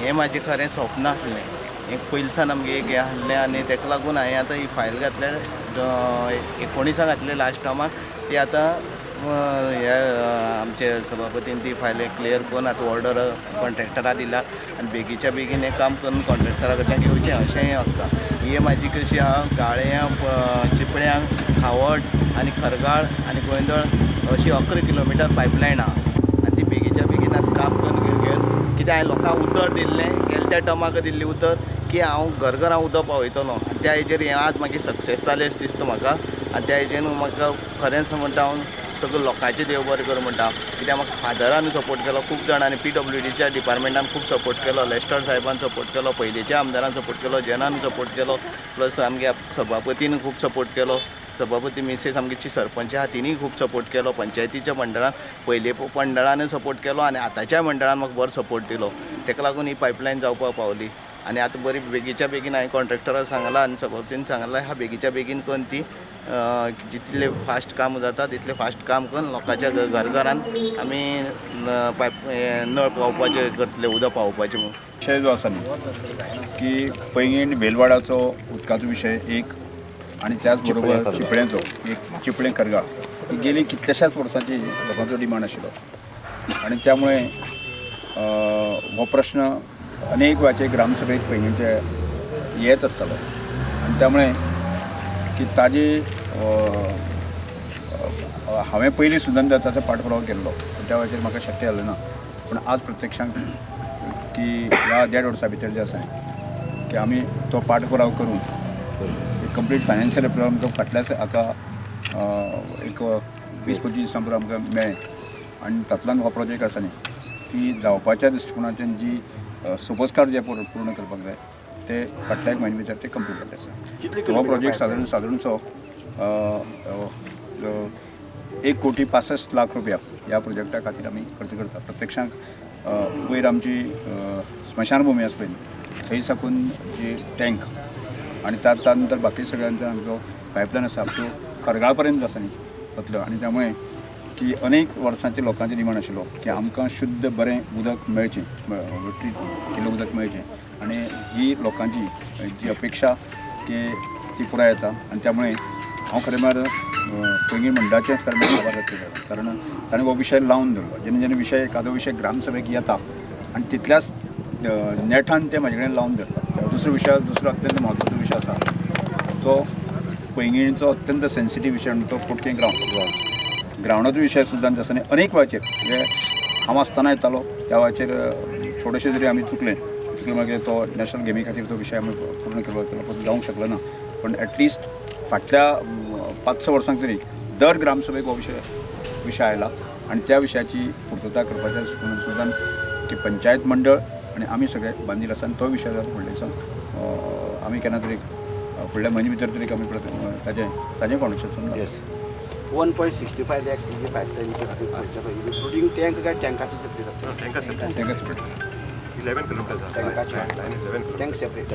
हें म्हाजें खरें स्वप्न आसलें. हें पयलींसान आमगे एक हें आसलें आनी ताका लागून हांवें आतां ही फायल घातल्या 19 घातलें लास्ट टर्माक. ती आतां हे आमचे सभापतीन ती फायल क्लियर करून आतां ऑर्डर कॉन्ट्रॅक्टरा दिला आनी बेगीच्या बेगीन हें काम करून कॉन्ट्रॅक्टरा कडल्यान घेवचें अशेंय आसता. ही म्हाजी कशी आहा गाळ्यां चिपळ्यांक खावड आनी खरगाळ आनी गोंयदळ अशी 11 किलोमिटर पायपलायन आहा आनी ती बेगीच्या बेगीन आतां काम करून घेवन कित्याक हांवें लोकांक उतर दिल्लें गेल्या त्या टर्माक दिल्लें उतर की हांव घरघरां उदक पावयतलो आनी त्या हेजेर हें आज मागीर सक्सेस जालें अशें दिसता म्हाका. आनी त्या हेजेर म्हाका खरेंच म्हणटा हांव सगळें लोकांचें देव बरें कर म्हणटा. कित्याक म्हाका फादरान सपोर्ट केलो, खूब जाणांनी PWDच्या डिपार्टमेंटान खूब सपोर्ट केलो, लेस्टर साहेबान सपोर्ट केलो, पयलींच्या आमदारान सपोर्ट केलो, जेनान सपोर्ट केलो, प्लस आमगे सभापतीन खूब सपोर्ट केलो. सभापती मिसेस आमची सरपंच आहा तिणीय खूब सपोर्ट केलो. पंचायतीच्या मंडळान पयले मंडळान सपोर्ट केलो आनी आतांच्या मंडळान म्हाका बरो सपोर्ट दिलो. ताका लागून ही पायपलायन जावपाक पावली आनी आतां बरी बेगीच्या बेगीन हांवें कॉन्ट्रॅक्टराक सांगलां आनी सभापतीन सांगलां ह्या बेगीच्या बेगीन करून ती जितले फास्ट काम जाता तितले फास्ट काम करून लोकांच्या घरघरान आमी नळ पावोवपाचे करतले, उदक पावोवपाचें म्हणून. विशय जो आसा न्ही की पैंगीण बेलवाडाचो उदकाचो विशय एक आनी त्याच बरोबर चिपळ्यांचो एक चिपळें खरगाळ ही गेली कितल्याशाच वर्सांची लोकांचो डिमांड आशिल्लो आनी त्यामुळे हो प्रश्न अनेक वेळाचे ग्रामसभेक पैंगीणचे येत आसतालो आनी त्यामुळे की ताजी हांवें पयलीं सुद्दां ताचो पाठपुरावो केल्लो पूण त्या वेळाचेर म्हाका शक्य जालें ना. पूण आज प्रत्यक्षांत की ह्या 1.5 वर्सां भितर जे आसा की आमी तो पाठपुराव करून कंप्लीट फायनान्शियल एप्रुवल आमकां फाटल्याच हाका एक 20-25 दिसां भितर आमकां मेळ्ळें आनी तातूंतल्यान हो प्रोजेक्ट आसा न्ही ती जावपाच्या दृश्टिकोनाच्यान जी सोपस्कार जे पूर्ण करपाक जाय ते फाटल्या 1 म्हयने भितर ते कंप्लीट जाल्ले आसा. हो प्रोजेक्ट सादारणसो 1,65 रुपया ह्या प्रोजेक्टा खातीर आमी खर्च करता. प्रत्यक्षांत वयर आमची स्मशानभुमी आसा पळय थंय साकून जी टँक आनी त्या नंतर बाकी सगळ्यांचो आमचो पायपलायन आसा तो खरगाळ पर्यंत आसा न्ही वतलो आनी त्यामुळे की अनेक वर्सांचे लोकांचे डिमांड आशिल्लो की आमकां शुद्ध बरें उदक मेळचें, केल्लें उदक मेळचें आनी ही लोकांची जी अपेक्षा की ती पुराय येता आनी त्यामुळे हांव खरें म्हळ्यार पैंगीण मंडळाचेंच खरें म्हळ्यार आभार व्यक्त करता. कारण ताणें हो विशय लावन दवरलो. जेन्ना जेन्ना विशय एखादो विशय ग्रामसभेक येता आनी तितल्याच नेटान ते म्हाजे कडेन लावन धरता. दुसरो अत्यंत म्हत्वाचो विशय आसा तो पैंगीणचो अत्यंत सेन्सिटीव विशय तो पोटकें ग्रावंडाचो विशय सुद्दां आसा आनी अनेक वेळाचेर जे हांव आसतना येतालो त्या वेळाचेर थोडेशे जरी आमी चुकले मागीर तो नॅशनल गेमी खातीर तो विशय आमी पूर्ण केलो जावंक शकलो ना. पण एटलिस्ट फाटल्या 5-6 वर्सांक तरी दर ग्रामसभेक हो विशय आयला आनी त्या विशयाची पूर्तता करपाच्या दृश्टिकोनान सुद्दां की पंचायत मंडळ आनी आमी सगळे बांदील आसा आनी तो विशय व्हडलेसो आमी केन्ना तरी फुडल्या म्हयने भितर तरी आमी ताजें फावंडेशन. येस 1.65 lakhs ही पायपलायनची खातीर खर्च पळय इन्क्लुडींग टँक काय टँकाची सेपरेट आसता? Tank separate 11 kilometre tank separate.